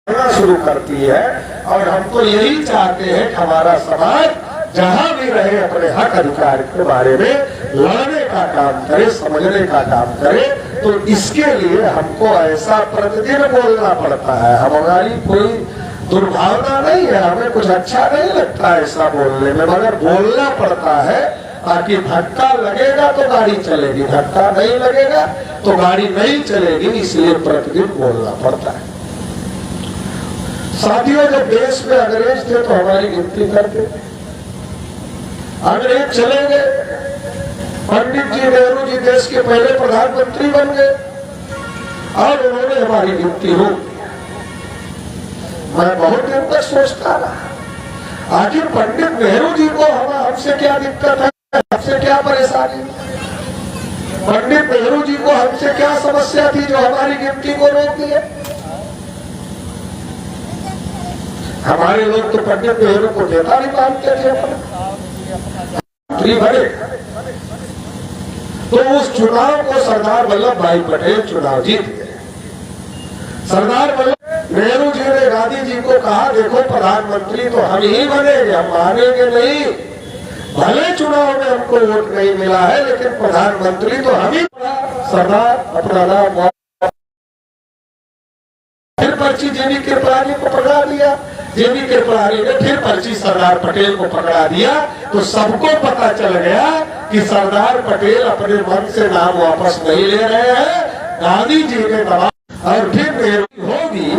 शुरू करती है। और हम तो यही चाहते हैं कि हमारा समाज जहां भी रहे अपने हक अधिकार के बारे में लड़ने का काम करे, समझने का काम करे। तो इसके लिए हमको ऐसा प्रतिदिन बोलना पड़ता है। हमारी कोई दुर्भावना नहीं है, हमें कुछ अच्छा नहीं लगता ऐसा बोलने में, मगर बोलना पड़ता है ताकि धक्का लगेगा तो गाड़ी चलेगी, धक्का नहीं लगेगा तो गाड़ी नहीं चलेगी। इसलिए प्रतिदिन बोलना पड़ता है। साथियों, जब देश में अंग्रेज थे तो हमारी गिनती करते थे। अंग्रेज चले गए, पंडित जी नेहरू जी देश के पहले प्रधानमंत्री बन गए और उन्होंने हमारी गिनती रोक दी। मैं बहुत दिन तक सोचता रहा, आखिर पंडित नेहरू जी को हमसे क्या दिक्कत है, हमसे क्या परेशानी, पंडित नेहरू जी को हमसे क्या समस्या थी जो हमारी गिनती को रोक दिए। हमारे लोग तो पंडित नेहरू को नेता नहीं मानते थे, भरे। तो उस चुनाव को सरदार वल्लभ भाई पटेल चुनाव जीत गए। सरदार वल्लभ नेहरू जी ने गांधी जी को कहा, देखो प्रधानमंत्री तो हम ही बनेंगे, हम मानेंगे नहीं, भले चुनाव में हमको वोट नहीं मिला है लेकिन प्रधानमंत्री तो हम ही। सरदार अपना नाम फिर पर्ची जेबी कृपलानी को पकड़ा दिया, जेबी कृपलानी ने फिर पर्ची सरदार पटेल को पकड़ा दिया। तो सबको पता चल गया कि सरदार पटेल अपने मन से नाम वापस नहीं ले रहे हैं, गांधी जी ने दबाव। और फिर नेहरू होगी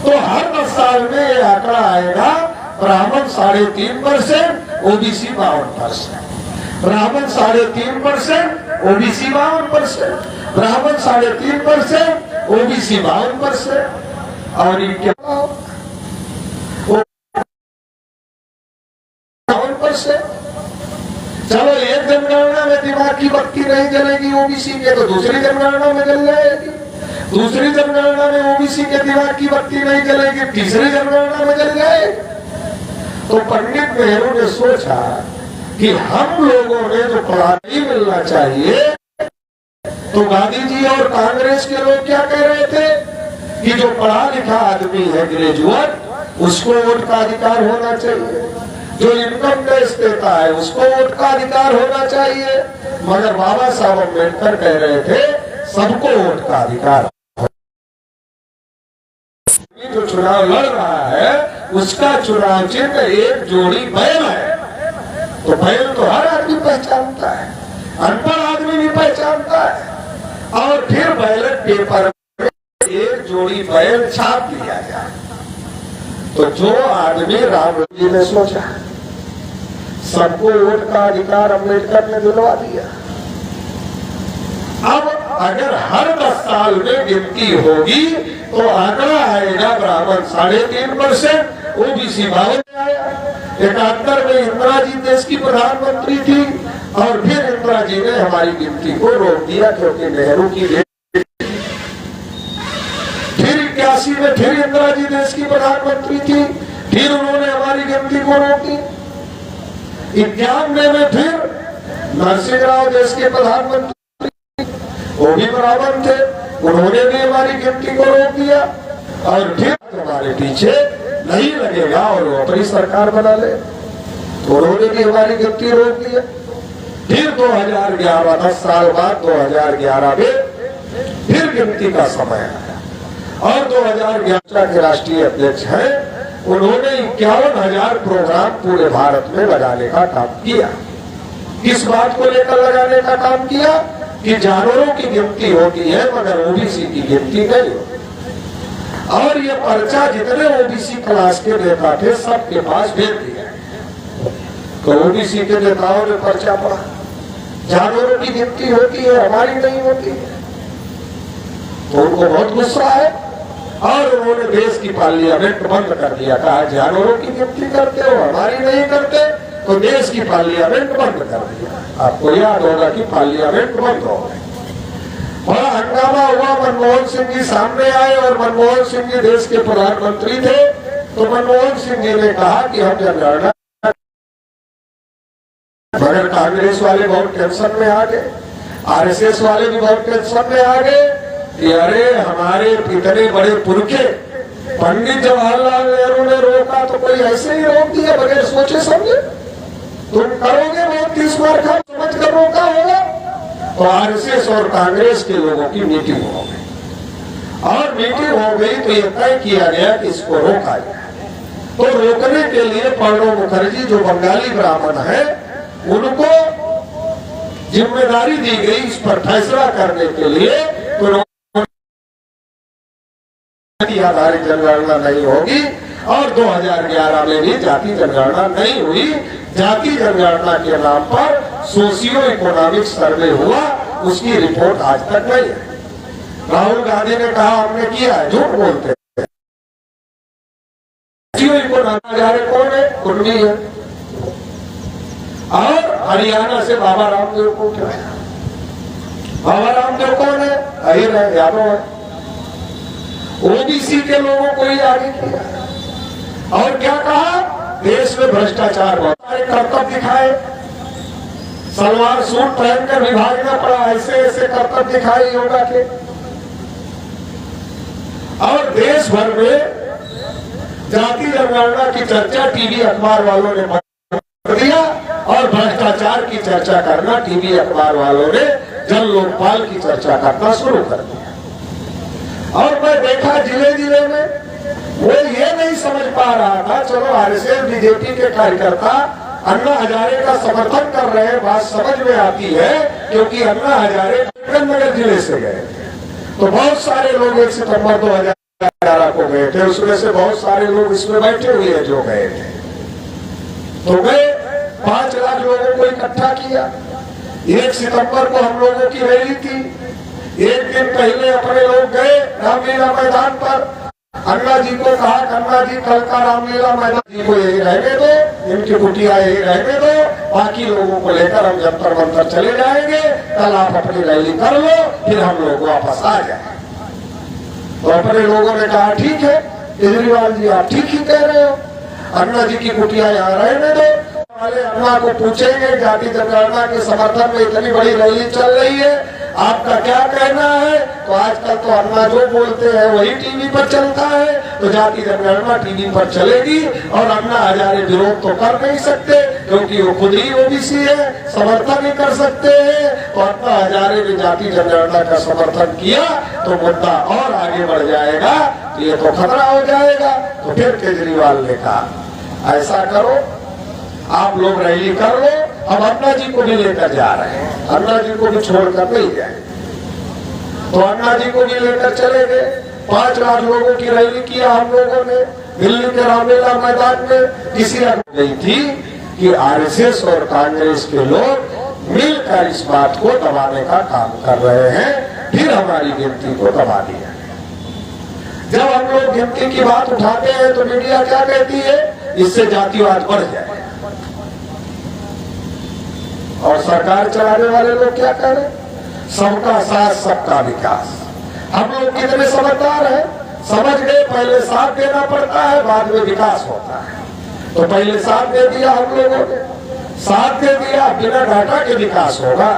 तो हर 10 साल में ये आंकड़ा आएगा, ब्राह्मण 3.5%, ओबीसी 52%, ब्राह्मण 3.5%, ओबीसी 52%, ब्राह्मण 3.5%, ओबीसी 52%। और ये क्या 52%। चलो एक जनगणना में दिमाग की बत्ती नहीं जलेगी ओबीसी के, तो दूसरी जनगणना में जल जाएगी, दूसरी जनगणना में ओबीसी के दिमाग की बत्ती नहीं जलेगी, तीसरी जनगणना में जल जाएगी। तो पंडित नेहरू ने सोचा कि हम लोगों ने जो पढ़ा नहीं मिलना चाहिए, तो गांधी जी और कांग्रेस के लोग क्या कह रहे थे कि जो पढ़ा लिखा आदमी है, ग्रेजुएट, उसको वोट का अधिकार होना चाहिए, जो इनकम टैक्स देता है उसको वोट का अधिकार होना चाहिए। मगर बाबा साहब अम्बेडकर कह रहे थे सबको वोट का अधिकार। जो चुनाव लड़ रहा है उसका चुनाव चिन्ह एक जोड़ी बैल है। तो बैल तो हर आदमी पहचानता है, अनपढ़ आदमी भी पहचानता है। और फिर बैलेट पेपर में एक जोड़ी बैल छाप दिया जाए। तो जो आदमी राम जी ने सोचा सबको वोट का अधिकार अम्बेडकर ने दिलवा दिया। अब अगर हर 10 साल में गिनती होगी तो आंकड़ा आएगा ब्राह्मण 3.5%, ओबीसी 52 आया। 71 में इंदिरा जी देश की प्रधानमंत्री थी और फिर इंदिरा जी ने हमारी गिनती को रोक दिया क्योंकि नेहरू की। फिर 81 में फिर इंदिरा जी देश की प्रधानमंत्री थी, फिर उन्होंने हमारी गिनती को रोकी। 91 में फिर नरसिंह राव देश के प्रधानमंत्री, वो भी ब्राह्मण थे, उन्होंने भी हमारी गिनती को रोक दिया। और फिर हमारे पीछे नहीं लगेगा और वो अपनी सरकार बना ले, तो उन्होंने भी हमारी गिनती रोक दिया। फिर 2011, 10 साल बाद 2011 में फिर गिनती का समय आया और 2011 के राष्ट्रीय अध्यक्ष हैं, उन्होंने 51,000 प्रोग्राम पूरे भारत में लगाने का काम किया। किस बात को लेकर लगाने का काम किया कि जानवरों की गिनती होती है मगर ओबीसी की गिनती नहीं होती। और ये पर्चा जितने ओबीसी क्लास के नेता थे सबके पास भेज दिया। तो ओबीसी के नेताओं ने पर्चा पढ़ा, जानवरों की गिनती होती है हमारी नहीं होती है। तो उनको बहुत गुस्सा है और उन्होंने देश की पार्लियामेंट बंद कर दिया। कहा जानवरों की गिनती करते हो हमारी नहीं करते, तो देश की पार्लियामेंट बंद कर दिया। आपको याद होगा कि पार्लियामेंट बंद हो गई, बड़ा हंगामा हुआ। मनमोहन सिंह जी सामने आए और मनमोहन सिंह जी देश के प्रधानमंत्री थे। तो मनमोहन सिंह जी ने कहा कि हम जनगणना, मगर कांग्रेस वाले बहुत टेंशन में आ गए, आरएसएस वाले भी बहुत टेंशन में आ गए कि अरे हमारे इतने बड़े पुरखे पंडित जवाहरलाल नेहरू ने रोका तो कोई ऐसे ही रोक दिया बगैर सोचे समझे? तुम करोगे वोट 30 बार का समझ कर रोका होगा? तो आरएसएस और कांग्रेस के लोगों की मीटिंग हो गई, और मीटिंग हो गई तो ये तय किया गया कि इसको रोका जाए। तो रोकने के लिए प्रणब मुखर्जी जो बंगाली ब्राह्मण है उनको जिम्मेदारी दी गई इस पर फैसला करने के लिए। तो आधारित जनगणना नहीं होगी, और 2011 में भी जाति जनगणना नहीं हुई। जाति जनगणना के नाम पर सोशियो इकोनॉमिक सर्वे हुआ, उसकी रिपोर्ट आज तक नहीं है। राहुल गांधी ने कहा हमने किया है, झूठ बोलते हैं। कौन है? कुर्मी है। और हरियाणा से बाबा रामदेव को क्या है? बाबा रामदेव कौन है? अहिर है, यादव है। ओबीसी के लोगों को ही आगे किया। और क्या कहा? देश में भ्रष्टाचार बहुत सारे कर्तव्य दिखाए, सलवार सूट पहनकर भी भागना पड़ा, ऐसे ऐसे कर्तव्य दिखाए योगा के। और देश भर में जाति जनगणना की चर्चा टीवी अखबार वालों ने कर दिया, और भ्रष्टाचार की चर्चा करना टीवी अखबार वालों ने जन लोकपाल की चर्चा करना शुरू कर दिया। और मैं देखा जिले जिले में वो ये नहीं समझ पा रहा था, चलो आरएसएस बीजेपी के कार्यकर्ता अन्ना हजारे का समर्थन कर रहे हैं, बात समझ में आती है, क्योंकि अन्ना हजारे नगर जिले से गए तो बहुत सारे लोग 1 सितंबर 2011 को गए थे, उसमें से बहुत सारे लोग इसमें बैठे हुए हैं जो गए थे। तो गए 5 लाख लोगों को इकट्ठा किया। 1 सितंबर को हम लोगों की रैली थी। एक दिन पहले अपने लोग गए रामलीला मैदान पर। अन्ना जी को कहा अन्ना जी कल का रामलीला मैदान जी को यही रहने दो, इनकी कुटिया यही रहने दो, बाकी लोगों को लेकर हम जंतर मंतर चले जाएंगे, कल आप अपनी रैली कर लो, फिर हम लोग वापस आ जाए। तो अपने लोगों ने कहा ठीक है केजरीवाल जी, आप ठीक ही कह रहे हो, अन्ना जी की कुटिया यहाँ रहने दो। वाले अन्ना को पूछेंगे जाति जनगणना के समर्थन में इतनी बड़ी रैली चल रही है, आपका क्या कहना है? तो आजकल तो अन्ना जो बोलते हैं वही टीवी पर चलता है, तो जाति जनगणना टीवी पर चलेगी। और अन्ना हजारे विरोध तो कर नहीं सकते क्योंकि वो खुद ही ओबीसी है, समर्थन नहीं कर सकते हैं। तो अन्ना हजारे ने जाति जनगणना का समर्थन किया तो मुद्दा और आगे बढ़ जाएगा, ये तो खतरा हो जाएगा। तो फिर केजरीवाल ने कहा ऐसा करो, आप लोग रैली कर लो, अब अन्ना जी को भी लेकर जा रहे हैं, अन्ना जी को भी छोड़कर नहीं जाए। तो अन्ना जी को भी लेकर चले गए। 5 लाख लोगों की रैली किया हम लोगों ने दिल्ली के रामलीला मैदान में। किसी गई थी कि आरएसएस और कांग्रेस के लोग मिलकर इस बात को दबाने का काम कर रहे हैं, फिर हमारी गिनती को दबा दिया। जब हम लोग गिनती की बात उठाते हैं तो मीडिया क्या कहती है? इससे जातिवाद बढ़ जाए। और सरकार चलाने वाले लोग क्या कह रहे हैं? सबका साथ सबका विकास। हम लोग कितने समझदार हैं, समझ गए पहले साथ देना पड़ता है, बाद में विकास होता है। तो पहले साथ दे दिया हम लोगों ने, साथ दे दिया, बिना घाटा के विकास होगा।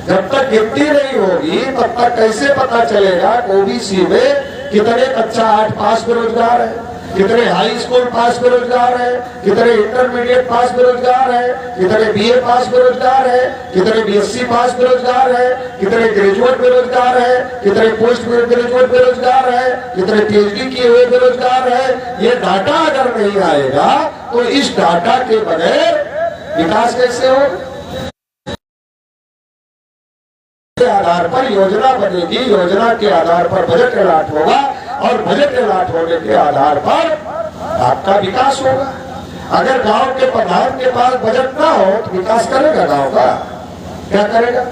जब तक गिनती नहीं होगी तब तक कैसे पता चलेगा ओबीसी में कितने कक्षा 8 पास बेरोजगार है, कितने हाई स्कूल पास बेरोजगार है, कितने इंटरमीडिएट पास बेरोजगार है, कितने बीए पास बेरोजगार है, कितने बीएससी पास बेरोजगार है, कितने ग्रेजुएट बेरोजगार है, कितने पोस्ट ग्रेजुएट बेरोजगार है, कितने पीएचडी किए हुए बेरोजगार है। ये डाटा अगर नहीं आएगा तो इस डाटा के बगैर विकास कैसे हो? आधार पर योजना बनेगी, योजना के आधार पर बजट अलॉट होगा, और बजट अलॉट होने के आधार पर आपका विकास होगा। अगर गांव के प्रधान के पास बजट ना हो तो विकास करेगा गांव का? क्या करेगा?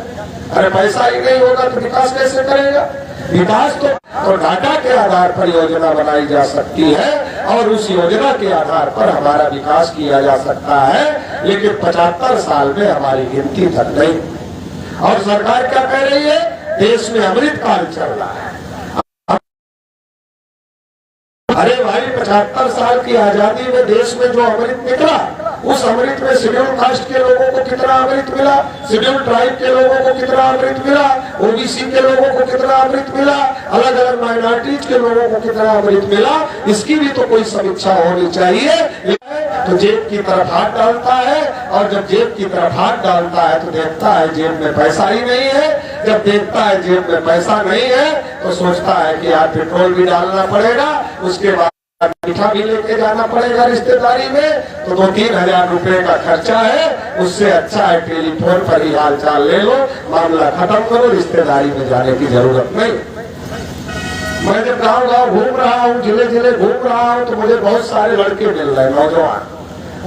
अरे पैसा ही नहीं होगा तो विकास कैसे करेगा? विकास तो डाटा के आधार पर योजना बनाई जा सकती है, और उस योजना के आधार पर हमारा विकास किया जा सकता है। लेकिन 75 साल में हमारी गिनती तक नहीं। और सरकार क्या कह रही है? देश में अमृत काल चल रहा है। अरे भाई 75 साल की आजादी में देश में जो अमृत निकला उस अमृत में शेड्यूल कास्ट के लोगों को कितना अमृत मिला, शेड्यूल ट्राइब के लोगों को कितना अमृत मिला, ओबीसी के लोगों को कितना अमृत मिला, अलग अलग माइनॉरिटीज के लोगों को कितना अमृत मिला, इसकी भी तो कोई समीक्षा होनी चाहिए। तो जेब की तरफ हाथ डालता है, और जब जेब की तरफ हाथ डालता है तो देखता है जेब में पैसा ही नहीं है। जब देखता है जेब में पैसा नहीं है तो सोचता है कि यार पेट्रोल भी डालना पड़ेगा, उसके बाद मीठा भी लेके जाना पड़ेगा रिश्तेदारी में, तो 2-3 हजार रुपए का खर्चा है। उससे अच्छा है टेलीफोन पर ही हाल चाल ले लो, मामला खत्म करो, रिश्तेदारी में जाने की जरूरत नहीं। मैं जब गाँव घूम रहा हूँ, जिले जिले घूम रहा हूँ, तो मुझे बहुत सारे लड़के मिल रहे हैं, नौजवान।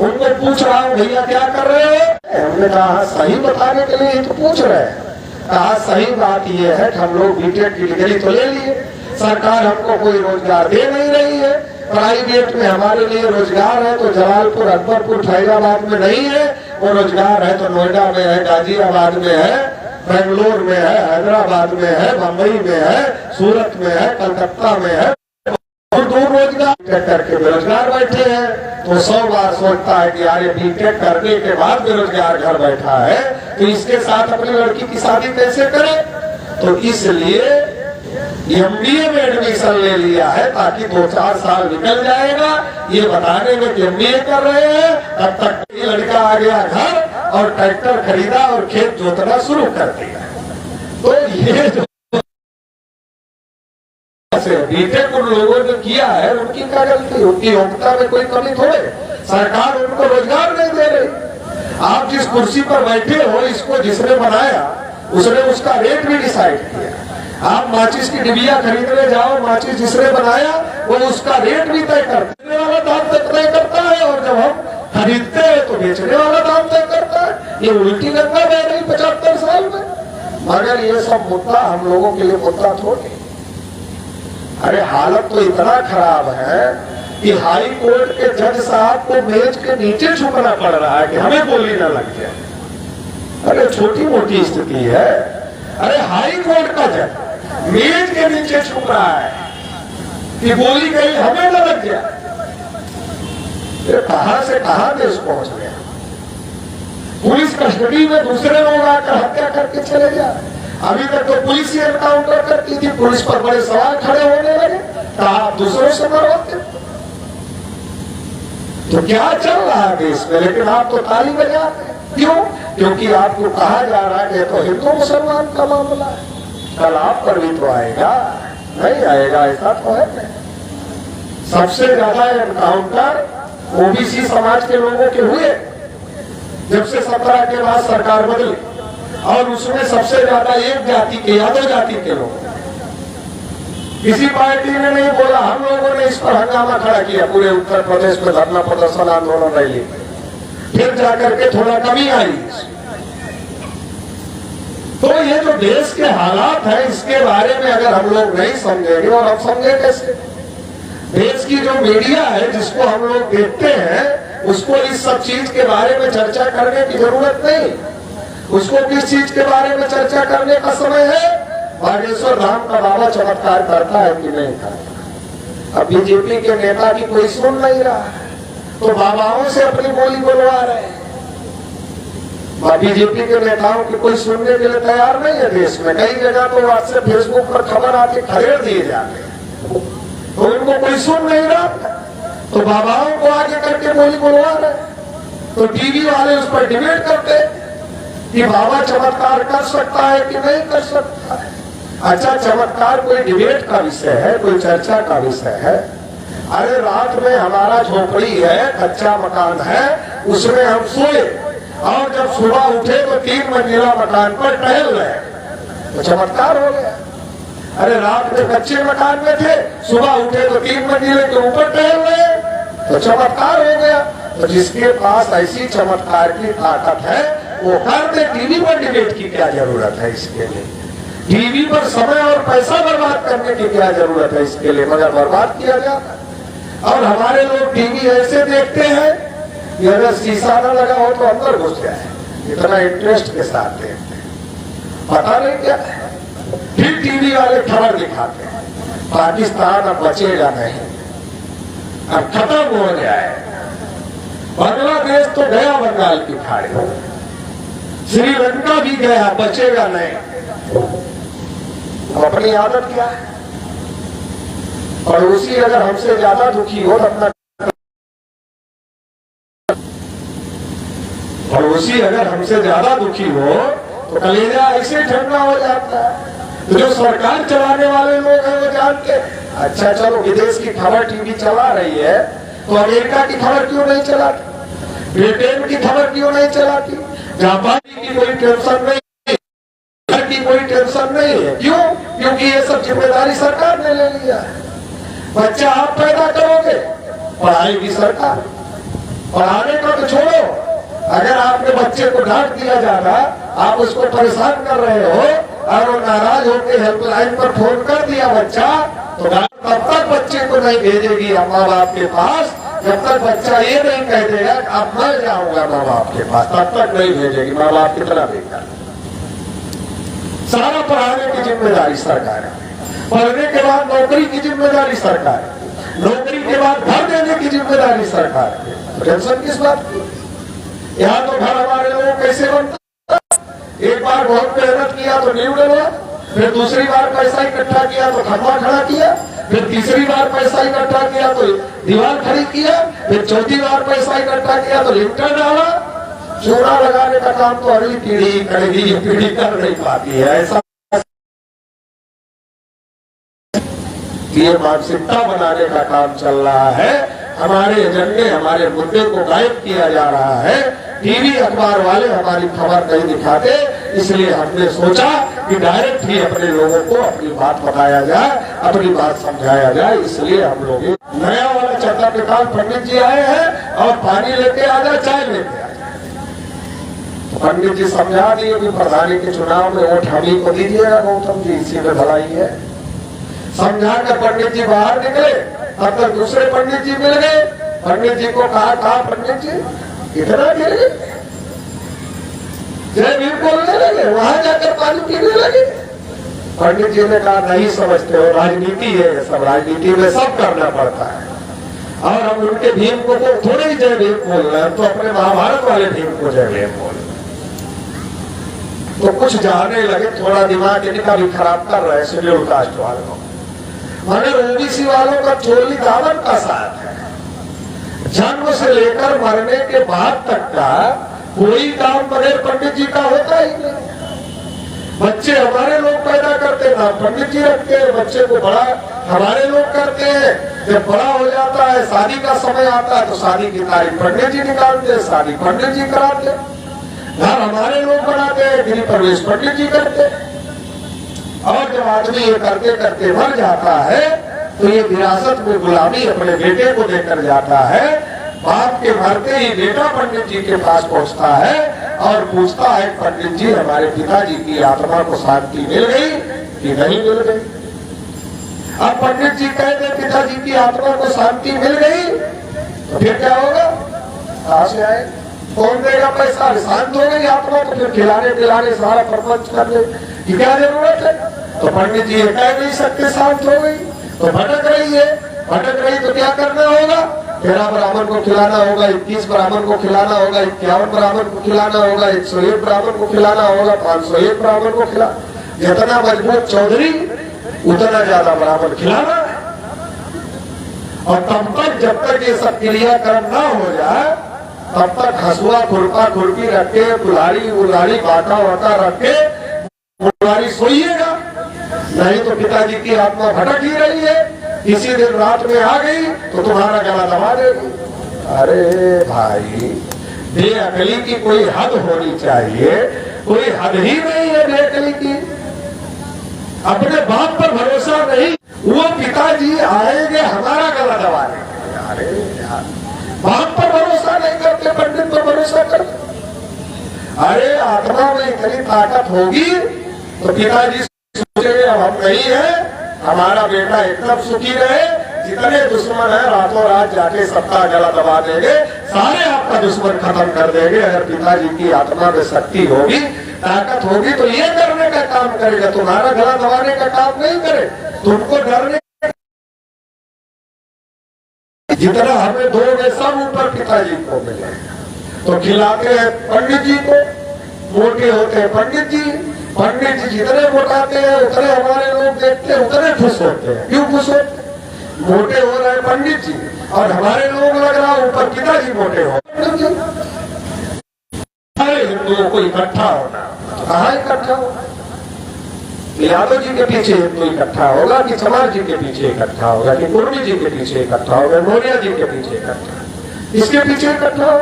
उनको पूछ रहा हूँ भैया क्या कर रहे हो, हमने कहा सही बताने के लिए तो पूछ रहे हैं। कहा सही बात यह है कि हम लोग बीटेक की डिग्री तो ले लिए, सरकार हमको कोई रोजगार दे नहीं रही है। प्राइवेट में हमारे लिए रोजगार है तो जलालपुर, अकबरपुर, फैजाबाद में नहीं है, वो रोजगार है तो नोएडा में है, गाजियाबाद में है, बेंगलोर में है, हैदराबाद में है, बम्बई में है, सूरत में है, कलकत्ता में है, और दूर रोजगार करके बेरोजगार बैठे हैं। तो 100 बार सोचता है कि यार बीटेक करने के बाद बेरोजगार घर बैठा है, तो इसके साथ अपनी लड़की की शादी कैसे करे। तो इसलिए एमबीए में एडमिशन ले लिया है, ताकि 2-4 साल निकल जाएगा ये बताने में कि एमबीए कर रहे हैं, तब तक ये लड़का आ गया घर और ट्रैक्टर खरीदा और खेत जोतना शुरू कर दिया। तो ये जो बीटेक उन लोगों ने किया है, उनकी क्या गलती, उनकी योग्यता में कोई कमी थोड़े, सरकार उनको रोजगार नहीं दे रही। आप जिस कुर्सी पर बैठे हो, इसको जिसने बनाया उसने उसका रेट भी डिसाइड किया। आप माचिस की डिबिया खरीदने जाओ, माचिस जिसने बनाया वो उसका रेट भी तय करता है, वाला दाम तय करता है, और जब हम खरीदते हैं तो बेचने वाला दाम तय करता है। ये उल्टी गंगा बह रही 75 साल में। मगर ये सब मुद्दा हम लोगों के लिए मुद्दा थोड़े। अरे हालत तो इतना खराब है कि हाई कोर्ट के जज साहब को मेज के नीचे झुकना पड़ रहा है कि हमें गोली न लग जाए। अरे छोटी मोटी स्थिति है। अरे हाई कोर्ट का जज मेज के नीचे झुक रहा है कि गोली कहीं हमें न लग जाए। कहां से कहां देश पहुंच गया। पुलिस कस्टडी में दूसरे लोग आकर हत्या करके चले जा रहे। अभी तक तो पुलिस ही एनकाउंटर करती थी, पुलिस पर बड़े सवाल खड़े होने लगे, तो आप दूसरों से मरवाते। तो क्या चल रहा है देश में, लेकिन आप तो ताली बजाते हैं। क्यों? क्योंकि आपको कहा जा रहा है कि तो हिंदू मुसलमान का मामला है, कल आप पर भी तो आएगा। नहीं आएगा ऐसा तो है नहीं। सबसे ज्यादा एनकाउंटर ओबीसी समाज के लोगों के हुए जब से 17 के बाद सरकार बदली, और उसमें सबसे ज्यादा एक जाति के, यादव जाति के लोग। किसी पार्टी ने नहीं बोला, हम लोगों ने इस पर हंगामा खड़ा किया पूरे उत्तर प्रदेश में, धरना प्रदर्शन आंदोलन रैली, फिर जाकर के थोड़ा कमी आई। तो ये जो देश के हालात है, इसके बारे में अगर हम लोग नहीं समझेंगे, और हम समझे कैसे। देश की जो मीडिया है जिसको हम लोग देखते हैं, उसको इस सब चीज के बारे में चर्चा करने की जरूरत नहीं। उसको किस चीज के बारे में चर्चा करने का समय है, बागेश्वर धाम का बाबा चमत्कार करता है कि नहीं करता। अब बीजेपी के नेता की कोई सुन नहीं रहा है, तो बाबाओं से अपनी बोली बोलवा रहे हैं। बीजेपी के नेताओं की कोई सुनने के लिए तैयार नहीं है देश में। कई जगह तो व्हाट्सएप फेसबुक पर खबर आके खदेड़ दिए जाते हैं, तो उनको कोई सुन नहीं रहा, तो बाबाओं को आगे करके बोली बोलवा रहे। तो टीवी वाले उस पर डिबेट करते कि बाबा चमत्कार कर सकता है कि नहीं कर सकता है। अच्छा, चमत्कार कोई डिबेट का विषय है, कोई चर्चा का विषय है। अरे रात में हमारा झोपड़ी है, कच्चा मकान है, उसमें हम सोए, और जब सुबह उठे तो 3 मंजिला मकान पर टहल रहे, तो चमत्कार हो गया। अरे रात में कच्चे मकान में थे, सुबह उठे तो 3 मंजिले के ऊपर टहल रहे, तो चमत्कार हो गया। तो जिसके पास ऐसी चमत्कार की ताकत है वो कर दे। टीवी पर डिबेट की क्या जरूरत है इसके लिए? टीवी पर समय और पैसा बर्बाद करने की क्या जरूरत है इसके लिए? मगर बर्बाद किया जाता है। और हमारे लोग टीवी ऐसे देखते हैं कि अगर शीशा न लगा हो तो अंदर घुस जाए, इतना इंटरेस्ट के साथ देखते हैं। पता नहीं क्या है। फिर टीवी वाले खबर दिखाते हैं, पाकिस्तान अब बचेगा नहीं, अब खत्म हो जाए। बांग्लादेश तो गया बंगाल की खाड़ी, श्रीलंका भी गया, बचेगा नहीं। अब अपनी आदत क्या है, पड़ोसी अगर हमसे ज्यादा दुखी हो तो अपना पड़ोसी अगर हमसे ज्यादा दुखी हो तो कलेजा ऐसे ठंडा हो जाता है। तो जो सरकार चलाने वाले लोग हैं वो जानते, अच्छा चलो विदेश की खबर टीवी चला रही है तो अमेरिका की खबर क्यों नहीं चलाती, ब्रिटेन की खबर क्यों नहीं चलाती, जापान की कोई टेंशन नहीं, की कोई टेंशन नहीं है। क्यों? क्योंकि ये सब जिम्मेदारी सरकार ने ले लिया है। बच्चा आप पैदा करोगे, पढ़ाएगी सरकार। पढ़ाने का तो छोड़ो, अगर आपके बच्चे को डांट दिया जा रहा, आप उसको परेशान कर रहे हो और वो नाराज होकर हेल्पलाइन पर फोन कर दिया बच्चा, तो तब तक बच्चे को नहीं भेजेगी माँ बाप के पास, जब तक बच्चा ये नहीं कह देगा कि अब मर जाऊंगा माँ बाप के पास, तब तक नहीं भेजेगी। माँ बाप कितना बेकार, सारा पढ़ाने की जिम्मेदारी सरकार है, पढ़ने के बाद नौकरी की जिम्मेदारी सरकार है, नौकरी के बाद घर देने की जिम्मेदारी सरकार है। टेंशन किस बात की? यहाँ तो घर हमारे लोगों कैसे बनता, एक बार बहुत मेहनत किया तो नींव डलवा, फिर दूसरी बार पैसा इकट्ठा किया तो खंभा खड़ा किया, फिर तीसरी बार पैसा इकट्ठा किया तो दीवार खड़ी किया, फिर चौथी बार पैसा इकट्ठा किया तो लिंटर डाला। चूड़ा लगाने का काम तो अगली पीढ़ी करेगी, ये पीढ़ी कर नहीं पाती है। ऐसा ये मानसिकता बनाने का काम चल रहा है, हमारे एजेंडे हमारे मुद्दे को गायब किया जा रहा है। टीवी अखबार वाले हमारी खबर नहीं दिखाते, इसलिए हमने सोचा कि डायरेक्ट ही अपने लोगों को अपनी बात बताया जाए, अपनी बात समझाया जाए। इसलिए हम लोग नया वाला चर्चा के काम पंडित जी आए हैं और पानी लेके आ जाए, चाय लेके आ जाए। पंडित जी समझा दिए कि प्रधानी के चुनाव में वोट हम ही को दीजिएगा गौतम जी, इसी में भलाई है। समझा कर पंडित जी बाहर निकले, तब तक दूसरे पंडित जी मिल गए। पंडित जी को कहा पंडित जी इतना गिर गए, जय भीम बोलने लगे, वहां जाकर पानी पीने लगे। पंडित जी ने कहा नहीं समझते हो, राजनीति है ये सब, राजनीति में सब करना पड़ता है और हम उनके भीम को थोड़े ही जय भीम बोल रहे हैं, तो अपने महाभारत वाले भीम को जय भीम बोल। तो कुछ जाने लगे, थोड़ा दिमाग इनका भी खराब कर रहे हैं शेड्यूल कास्ट वालों, मगर ओबीसी वालों का चोली दामन का साथ है। जन्म से लेकर मरने के बाद तक का कोई काम बगैर पंडित जी का होता ही नहीं। बच्चे हमारे लोग पैदा करते ना पंडित जी रखते हैं, बच्चे को बड़ा हमारे लोग करते हैं, जब बड़ा हो जाता है शादी का समय आता है तो शादी की तारीख पंडित जी निकालते हैं, शादी पंडित जी कराते, घर हमारे लोग बनाते हैं, गृह प्रवेश पंडित जी करते। और जब आदमी ये करते करते मर जाता है तो ये विरासत में गुलामी अपने बेटे को देकर जाता है। बाप के मरते ही बेटा पंडित जी के पास पहुंचता है और पूछता है पंडित जी हमारे पिताजी की आत्मा को शांति मिल गई कि नहीं मिल गई। अब पंडित जी कह दे पिताजी की आत्मा को शांति मिल गई तो फिर क्या होगा, कहां से आए, कौन देगा पैसा, शांत हो गई आत्मा तो फिर खिलाने पिलाने सारा प्रपंच कर ले कि क्या जरूरत है। तो पंडित जी कह नहीं सकते शांत हो गई तो भटक रही है, भटक रही तो क्या करना होगा, 13 ब्राह्मण को खिलाना होगा, 21 ब्राह्मण को खिलाना होगा, 51 ब्राह्मण को खिलाना होगा, 101 ब्राह्मण को खिलाना होगा, 501 ब्राह्मण को खिला। जितना मजबूत चौधरी उतना ज्यादा ब्राह्मण खिलाना है। और तब तक जब तक ये सब क्रियाक्रम ना हो जाए तब तक हसुआ खुरपा खुरपी रखे, कुल्हाड़ी उल्हाड़ी बाटा वाटा रखे कुल्हाड़ी सोइएगा, नहीं तो पिताजी की आत्मा भटक ही रही है, किसी दिन रात में आ गई तो तुम्हारा गला दबा देगी। अरे भाई बेअकली की कोई हद होनी चाहिए, कोई हद ही नहीं है बेअकली की। अपने बाप पर भरोसा नहीं, वो पिताजी आएंगे हमारा गला दबाने। अरे यार बाप पर भरोसा नहीं करते, पंडित पर भरोसा करते। अरे आत्मा में इतनी ताकत होगी तो पिताजी सोचेंगे अब हम नहीं है, हमारा बेटा एकदम सुखी रहे, जितने दुश्मन है रातों रात जाके सबका गला दबा देंगे, सारे आपका दुश्मन खत्म कर देंगे। अगर पिताजी की आत्मा में शक्ति होगी, ताकत होगी तो ये करने का काम करेगा, तुम्हारा गला दबाने का काम नहीं करे, तुमको डरने जितना हमें दोगे सब ऊपर पिताजी को मिलेगा। तो खिलाते हैं पंडित जी को, मोटे होते हैं पंडित जी। पंडित जी जितने मोटाते हैं उतने हमारे लोग देखते हैं, उतने खुश होते हैं। क्यों खुश होते हैं? मोटे हो रहे हैं पंडित जी और हमारे लोग लग रहा ऊपर पिताजी मोटे हो। सारे हिंदुओं को इकट्ठा होना, कहाँ इकट्ठा होगा? यादव जी के पीछे हिंदू इकट्ठा होगा कि चमार जी के पीछे इकट्ठा होगा कि कुर्मी जी के पीछे इकट्ठा होगा, मौर्य जी के पीछे इकट्ठा, इसके पीछे इकट्ठा हो?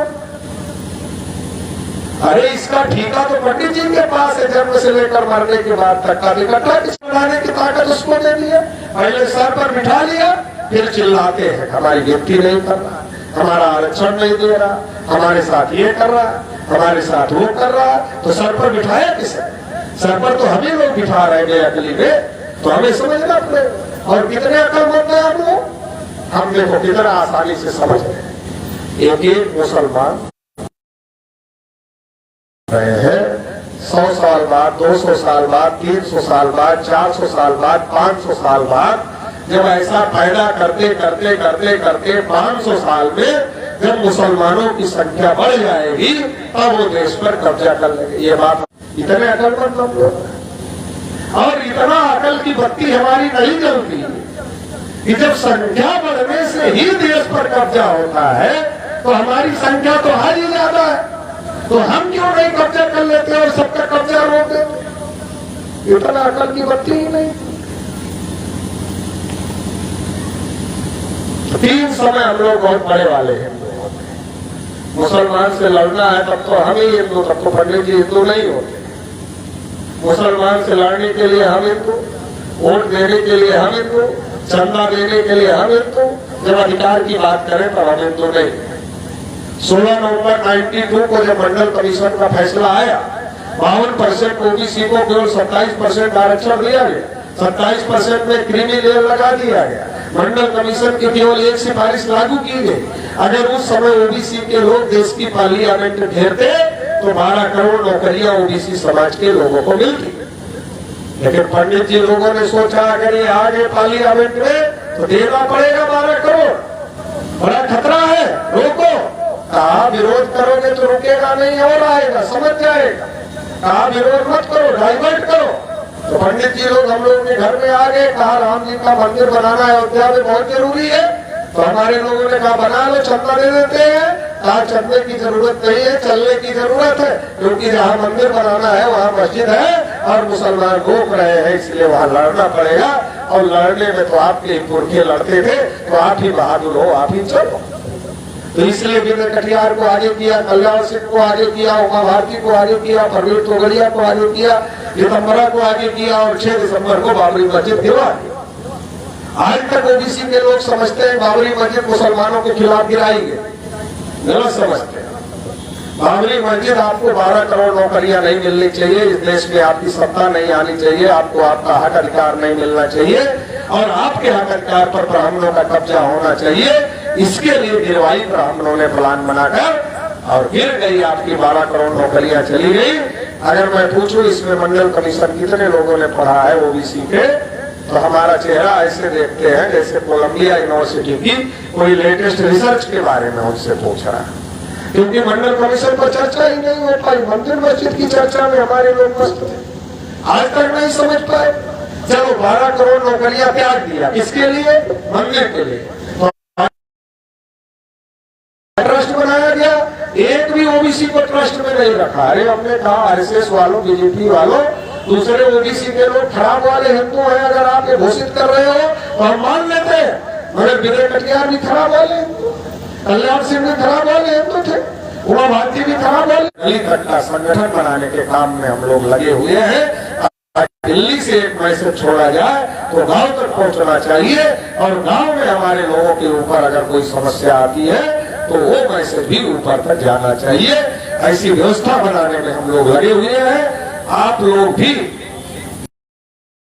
अरे इसका ठीका तो पंडित जी के पास है, जन्म से लेकर मरने के बाद तक का। इकट्ठा किस बनाने की ताकत उसको दे दी है। पहले सर पर बिठा लिया, फिर चिल्लाते हैं हमारी गिनती नहीं कर रहा, हमारा आरक्षण नहीं दे रहा, हमारे साथ ये कर रहा, हमारे साथ वो कर रहा। तो सर पर बिठाया किसे? सर पर तो हम ही लोग बिठा रहे हैं अकली में। तो हमें समझना पड़ेगा। और कितने अकलमंद है हम लोग, हम देखो कितना आसानी से समझ रहे। एक एक मुसलमान रहे हैं 100 साल बाद, 200 साल बाद, 300 साल बाद, 400 साल बाद, 500 साल बाद, जब ऐसा पैदा करते करते करते करते 500 साल में जब मुसलमानों की संख्या बढ़ जाएगी तब वो देश पर कब्जा कर लेंगे। ये बात इतने अकलमंद हम लोग, और इतना अकल की बत्ती हमारी नहीं जलती कि जब संख्या बढ़ने से ही देश पर कब्जा होता है तो हमारी संख्या तो आज ही ज्यादा है, तो हम क्यों नहीं कब्जा कर लेते और सबका कब्जा रोक देते? इतना अकल की बत्ती ही नहीं। तीन समय हम लोग बहुत बड़े वाले हैं। मुसलमान से लड़ना है तब तो हम ही हिंदू, तब तो पंडित जी हिंदू नहीं होते। मुसलमान से लड़ने के लिए हम हिंदू, वोट देने के लिए हम हिंदू, चंदा देने के लिए हम हिंदू, जब अधिकार की बात करें तब हम हिंदू नहीं। 16 नवंबर 92 को जब मंडल कमीशन का फैसला आया, 52% ओबीसी को केवल 27% आरक्षण दिया गया, 27% में क्रीमी लेयर लगा दिया गया। मंडल कमीशन की केवल एक सिफारिश लागू की गई। अगर उस समय ओबीसी के लोग देश की पार्लियामेंट घेरते तो 12 करोड़ नौकरियां ओबीसी समाज के लोगों को मिलती। लेकिन पंडित जी लोगों ने सोचा अगर ये आ गए पार्लियामेंट में तो देना पड़ेगा 12 करोड़, बड़ा खतरा है, रोको। कहा विरोध करोगे तो रुकेगा नहीं और आएगा, समझ जाएगा। कहा विरोध मत करो, डाइवर्ट करो। तो पंडित जी लोग हम लोगों के घर में आ गए, कहा राम जी का मंदिर बनाना अयोध्या में बहुत जरूरी है। तो हमारे लोगों ने कहा बना लो, चंदा दे देते हैं। कहा चंदे की जरूरत नहीं है, चलने की जरूरत है, क्योंकि जहाँ मंदिर बनाना है वहाँ मस्जिद है और मुसलमान रोक रहे हैं, इसलिए वहाँ लड़ना पड़ेगा। और लड़ने में तो आपके पुरखे लड़ते थे, तो आप ही बहादुर हो, आप ही चलो। तो इसलिए विनय कटियार को आगे किया, कल्याण सिंह को आगे किया, उमा भारती को आगे किया, परवीन तोगड़िया को आगे किया, दिसंबरा को आगे किया और 6 दिसंबर को बाबरी मस्जिद गिरा दिया। आज तक ओबीसी के लोग समझते हैं बाबरी मस्जिद मुसलमानों के खिलाफ गिराई गई, गलत समझते हैं। बाबरी मस्जिद आपको 12 करोड़ नौकरियां नहीं मिलनी चाहिए, इस देश में आपकी सत्ता नहीं आनी चाहिए, आपको आपका हक अधिकार नहीं मिलना चाहिए और आपके हक अधिकार पर ब्राह्मणों का कब्जा होना चाहिए। इसके लिए गिरवाई ब्राह्मणों ने प्लान बनाकर और गिर गई, आपकी 12 करोड़ नौकरियां चली गई। अगर मैं पूछूं इसमें मंडल कमीशन कितने लोगों ने पढ़ा है ओबीसी के, तो हमारा चेहरा ऐसे देखते हैं जैसे कोलंबिया यूनिवर्सिटी की कोई लेटेस्ट रिसर्च के बारे में उनसे पूछ रहा है, क्योंकि मंडल कमीशन पर चर्चा ही नहीं हो पाई। मंदिर मस्जिद की चर्चा में हमारे लोग मस्त थे, आज तक नहीं समझ पाए। चलो 12 करोड़ नौकरियां त्याग दिया, किसके लिए? मंदिर के लिए। ट्रस्ट बनाया गया, एक भी ओबीसी को ट्रस्ट में नहीं रखा। अरे हमने कहा आरएसएस वालों, बीजेपी वालों, दूसरे ओबीसी के लोग खराब वाले हिंदू हैं, अगर आप ये घोषित कर रहे हो तो हम मान लेते हैं, मगर विनय कटियार भी खराब वाले हिंदू, कल्याण सिंह भी खराब वाले हिंदू थे, उमा भारती भी खराब वाले। दलित का संगठन बनाने के काम में हम लोग लगे हुए हैं। दिल्ली से एक मैसेज छोड़ा जाए तो गांव तक पहुंचना चाहिए और गांव में हमारे लोगों के ऊपर अगर कोई समस्या आती है तो वो मैसेज भी ऊपर तक जाना चाहिए। ऐसी व्यवस्था बनाने में हम लोग लगे हुए हैं। आप लोग भी